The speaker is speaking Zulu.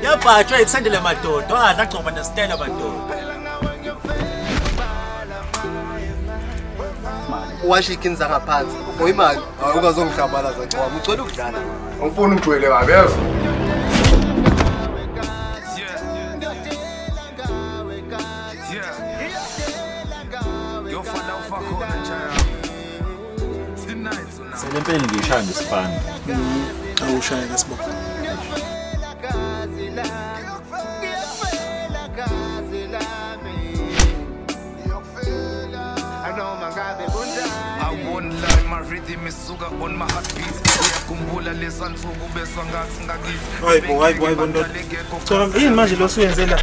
Yaphathwa itsendele madoda adla gcoba nesitela madoda. Washo ikinza ngaphansi. Ngoyimali awukazongihambalaza ngcoba. Ucela ukudlala. Ngifuna ugcwele kabi yazi. Selempela ngishaya ngesipani. Awushaya ngesibho. On my heartbeat, kumbula lesansuku beswa ngathi ngakithi. Hayibo ndoda. Cha yini manje lo usuyenzela?